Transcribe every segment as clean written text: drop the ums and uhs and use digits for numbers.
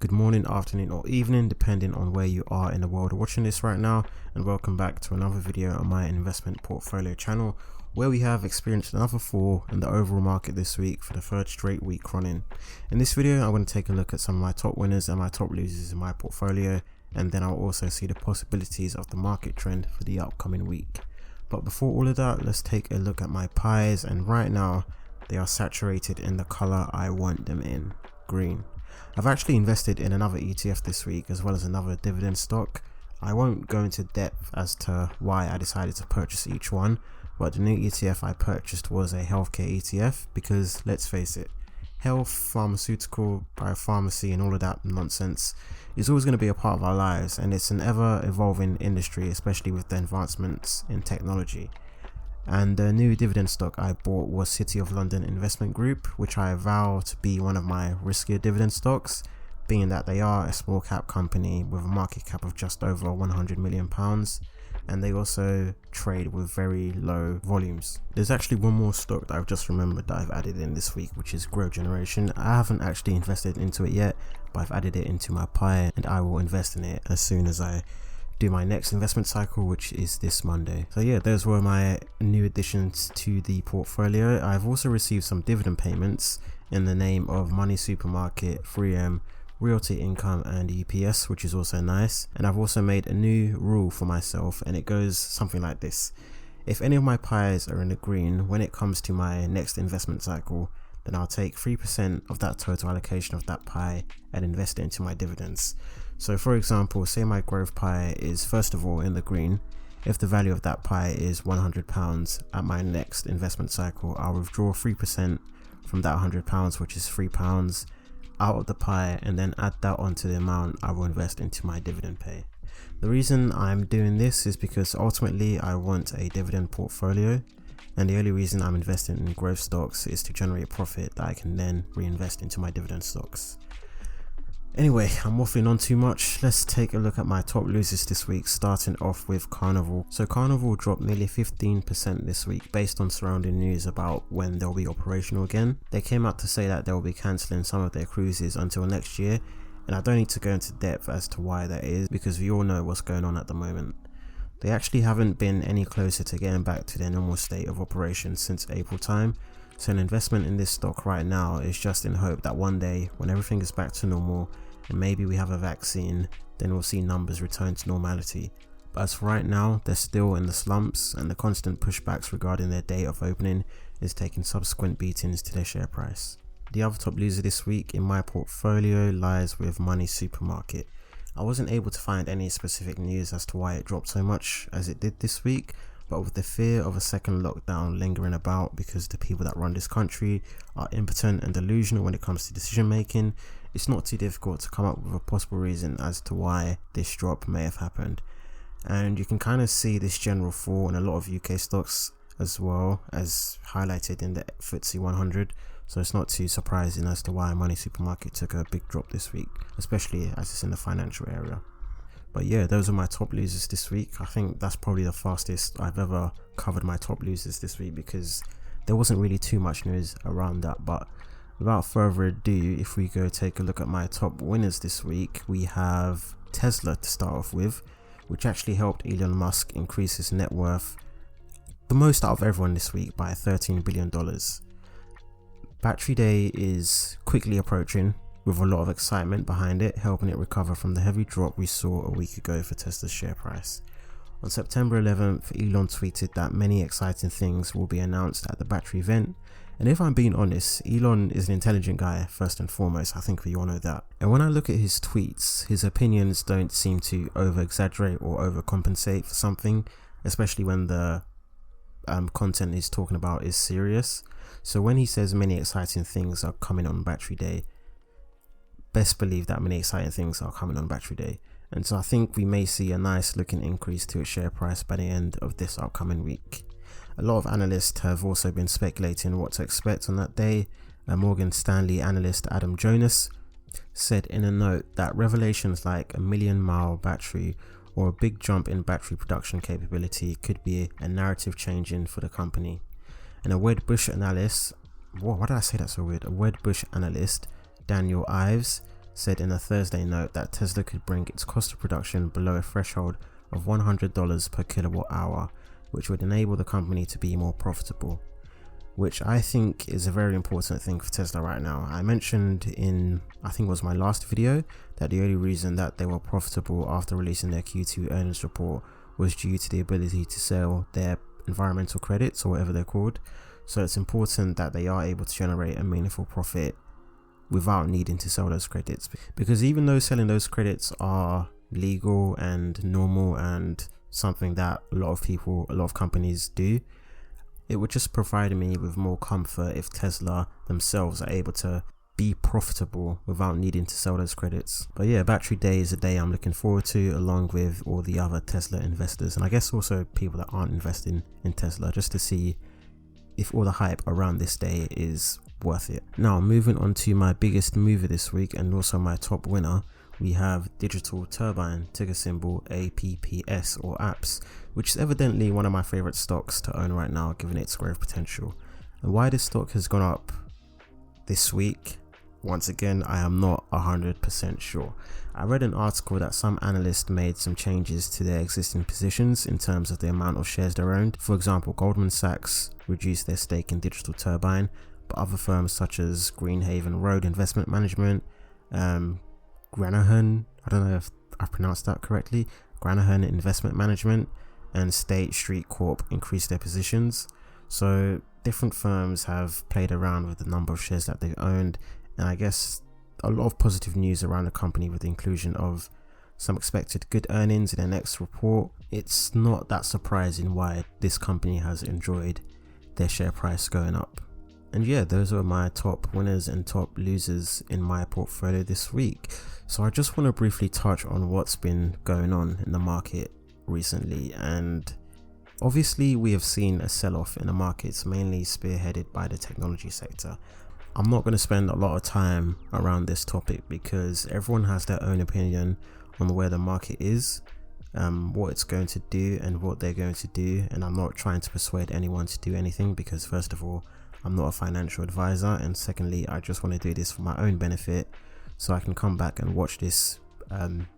Good morning, afternoon or evening depending on where you are in the world watching this right now, and welcome back to another video on my investment portfolio channel where we have experienced another fall in the overall market this week for the third straight week running. In this video I'm going to take a look at some of my top winners and my top losers in my portfolio, and then I'll also see the possibilities of the market trend for the upcoming week. But before all of that, let's take a look at my pies, and right now they are saturated in the color I want them in, green. I've actually invested in another ETF this week as well as another dividend stock. I won't go into depth as to why I decided to purchase each one, but the new ETF I purchased was a healthcare ETF because, let's face it, health, pharmaceutical, biopharmacy and all of that nonsense is always going to be a part of our lives, and it's an ever evolving industry, especially with the advancements in technology. And the new dividend stock I bought was City of London Investment Group, which I vow to be one of my riskier dividend stocks, being that they are a small cap company with a market cap of just over £100 million, and they also trade with very low volumes. There's actually one more stock that I've just remembered that I've added in this week, which is GrowGeneration. I haven't actually invested into it yet, but I've added it into my pie and I will invest in it as soon as I do my next investment cycle, which is this Monday. So yeah, those were my new additions to the portfolio. I've also received some dividend payments in the name of MoneySuperMarket, 3M, Realty Income and EPS, which is also nice. And I've also made a new rule for myself, and it goes something like this: if any of my pies are in the green when it comes to my next investment cycle, then I'll take 3% of that total allocation of that pie and invest it into my dividends. So for example, say my growth pie is first of all in the green. If the value of that pie is £100 at my next investment cycle, I'll withdraw 3% from that £100, which is £3, out of the pie, and then add that onto the amount I will invest into my dividend pay. The reason I'm doing this is because ultimately I want a dividend portfolio, and the only reason I'm investing in growth stocks is to generate profit that I can then reinvest into my dividend stocks. Anyway, I'm waffling on too much. Let's take a look at my top losers this week, starting off with Carnival. So Carnival dropped nearly 15% this week based on surrounding news about when they'll be operational again. They came out to say that they'll be cancelling some of their cruises until next year, and I don't need to go into depth as to why that is because we all know what's going on at the moment. They actually haven't been any closer to getting back to their normal state of operation since April time, so an investment in this stock right now is just in hope that one day when everything is back to normal and maybe we have a vaccine, then we'll see numbers return to normality. But as for right now, they're still in the slumps, and the constant pushbacks regarding their date of opening is taking subsequent beatings to their share price. The other top loser this week in my portfolio lies with MoneySuperMarket. I wasn't able to find any specific news as to why it dropped so much as it did this week, but with the fear of a second lockdown lingering about because the people that run this country are impotent and delusional when it comes to decision making, it's not too difficult to come up with a possible reason as to why this drop may have happened. And you can kind of see this general fall in a lot of UK stocks as well, as highlighted in the FTSE 100, so it's not too surprising as to why MoneySuperMarket took a big drop this week, especially as it's in the financial area. But yeah, those are my top losers this week. I think that's probably the fastest I've ever covered my top losers this week because there wasn't really too much news around that. But without further ado, if we go take a look at my top winners this week, we have Tesla to start off with, which actually helped Elon Musk increase his net worth the most out of everyone this week by $13 billion. Battery Day is quickly approaching, with a lot of excitement behind it, helping it recover from the heavy drop we saw a week ago for Tesla's share price. On September 11th, Elon tweeted that many exciting things will be announced at the battery event, and if I'm being honest, Elon is an intelligent guy first and foremost. I think we all know that. And when I look at his tweets, his opinions don't seem to over-exaggerate or overcompensate for something, especially when the content he's talking about is serious. So when he says many exciting things are coming on Battery Day, best believe that many exciting things are coming on Battery Day, and so I think we may see a nice looking increase to its share price by the end of this upcoming week. A lot of analysts have also been speculating what to expect on that day. Morgan Stanley analyst Adam Jonas said in a note that revelations like a 1,000,000-mile battery or a big jump in battery production capability could be a narrative changing for the company. And a Wedbush analyst, why did I say that so weird? A Wedbush analyst, Daniel Ives, said in a Thursday note that Tesla could bring its cost of production below a threshold of $100 per kilowatt hour, which would enable the company to be more profitable, which I think is a very important thing for Tesla right now. I mentioned in, I think it was my last video, that the only reason that they were profitable after releasing their Q2 earnings report was due to the ability to sell their environmental credits, or whatever they're called. So it's important that they are able to generate a meaningful profit without needing to sell those credits, because even though selling those credits are legal and normal and something that a lot of companies do, it would just provide me with more comfort if Tesla themselves are able to be profitable without needing to sell those credits. But yeah, Battery Day is a day I'm looking forward to, along with all the other Tesla investors, and I guess also people that aren't investing in Tesla, just to see if all the hype around this day is worth it. Now, moving on to my biggest mover this week and also my top winner, we have Digital Turbine, ticker symbol APPS or APPS, which is evidently one of my favorite stocks to own right now given its growth potential. And why this stock has gone up this week, once again, I am not 100% sure. I read an article that some analysts made some changes to their existing positions in terms of the amount of shares they owned. For example, Goldman Sachs reduced their stake in Digital Turbine, but other firms such as Greenhaven Road Investment Management, Granahan, I don't know if I pronounced that correctly, Granahan Investment Management, and State Street Corp increased their positions. So different firms have played around with the number of shares that they've owned, and I guess a lot of positive news around the company with the inclusion of some expected good earnings in their next report. It's not that surprising why this company has enjoyed their share price going up. And yeah, those are my top winners and top losers in my portfolio this week. So I just want to briefly touch on what's been going on in the market recently. And obviously we have seen a sell-off in the markets, mainly spearheaded by the technology sector. I'm not going to spend a lot of time around this topic because everyone has their own opinion on where the market is, what it's going to do and what they're going to do. And I'm not trying to persuade anyone to do anything because, first of all, I'm not a financial advisor, and secondly, I just want to do this for my own benefit so I can come back and watch this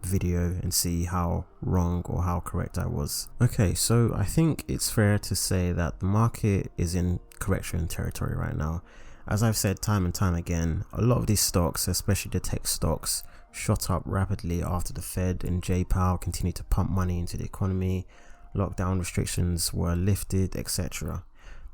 video and see how wrong or how correct I was. Okay, so I think it's fair to say that the market is in correction territory right now. As I've said time and time again, a lot of these stocks, especially the tech stocks, shot up rapidly after the Fed and J-Powell continued to pump money into the economy, lockdown restrictions were lifted, etc.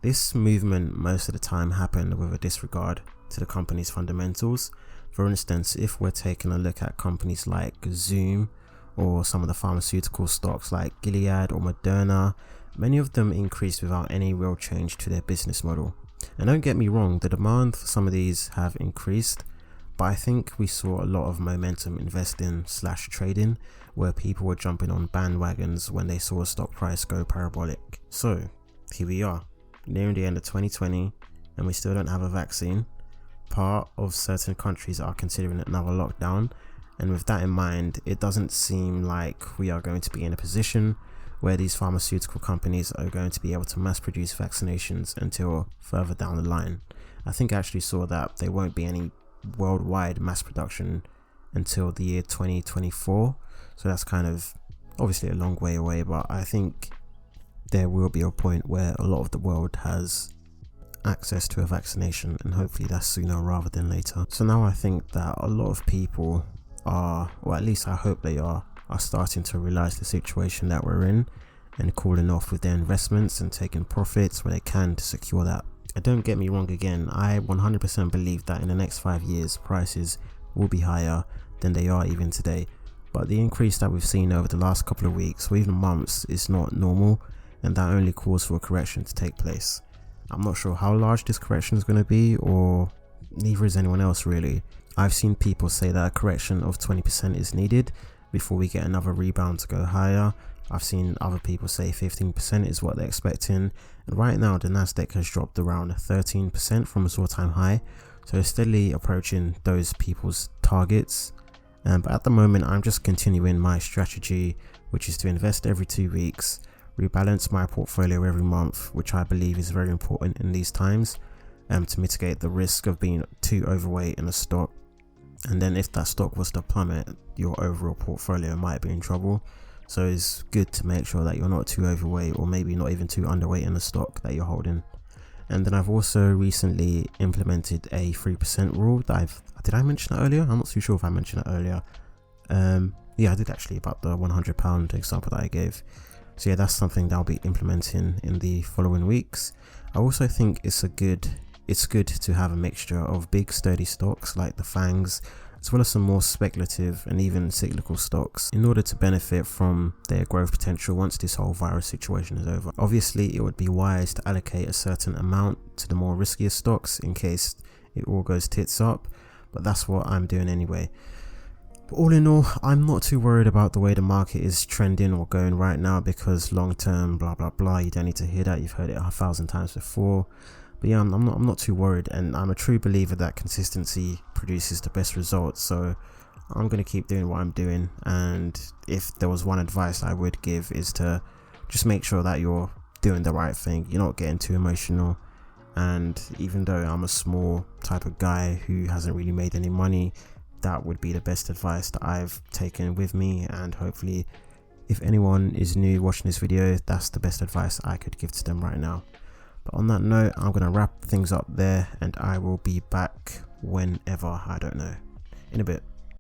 This movement most of the time happened with a disregard to the company's fundamentals. For instance, if we're taking a look at companies like Zoom or some of the pharmaceutical stocks like Gilead or Moderna, many of them increased without any real change to their business model. And don't get me wrong, the demand for some of these have increased, but I think we saw a lot of momentum investing / trading where people were jumping on bandwagons when they saw a stock price go parabolic. So here we are, nearing the end of 2020, and we still don't have a vaccine. Part of certain countries are considering another lockdown, and with that in mind, it doesn't seem like we are going to be in a position where these pharmaceutical companies are going to be able to mass produce vaccinations until further down the line. I think I actually saw that there won't be any worldwide mass production until the year 2024, so that's kind of obviously a long way away, but I think there will be a point where a lot of the world has access to a vaccination, and hopefully that's sooner rather than later. So now I think that a lot of people are, or at least I hope they are starting to realize the situation that we're in and calling off with their investments and taking profits where they can to secure that. And don't get me wrong again, I 100% believe that in the next 5 years prices will be higher than they are even today, but the increase that we've seen over the last couple of weeks or even months is not normal, and that only calls for a correction to take place. I'm not sure how large this correction is going to be, or neither is anyone else really. I've seen people say that a correction of 20% is needed before we get another rebound to go higher. I've seen other people say 15% is what they're expecting, and right now the Nasdaq has dropped around 13% from its all-time high, so it's steadily approaching those people's targets. But at the moment I'm just continuing my strategy, which is to invest every 2 weeks, rebalance my portfolio every month, which I believe is very important in these times, to mitigate the risk of being too overweight in a stock. and then if that stock was to plummet, your overall portfolio might be in trouble. So it's good to make sure that you're not too overweight, or maybe not even too underweight in the stock that you're holding. And then I've also recently implemented a 3% rule that did I mention it earlier? I'm not too sure if I mentioned it earlier. Yeah, I did actually, about the £100 example that I gave. So yeah, that's something that I'll be implementing in the following weeks. I also think it's good to have a mixture of big sturdy stocks like the FANGs, as well as some more speculative and even cyclical stocks, in order to benefit from their growth potential once this whole virus situation is over. Obviously, it would be wise to allocate a certain amount to the more riskier stocks in case it all goes tits up, but that's what I'm doing anyway. But all in all, I'm not too worried about the way the market is trending or going right now, because long term, blah blah blah, you don't need to hear that, you've heard it 1,000 times before. But yeah, I'm not too worried, and I'm a true believer that consistency produces the best results. So I'm going to keep doing what I'm doing, and if there was one advice I would give, is to just make sure that you're doing the right thing, you're not getting too emotional. And even though I'm a small type of guy who hasn't really made any money, that would be the best advice that I've taken with me, and hopefully if anyone is new watching this video, that's the best advice I could give to them right now. But on that note, I'm going to wrap things up there, and I will be back whenever, I don't know, in a bit.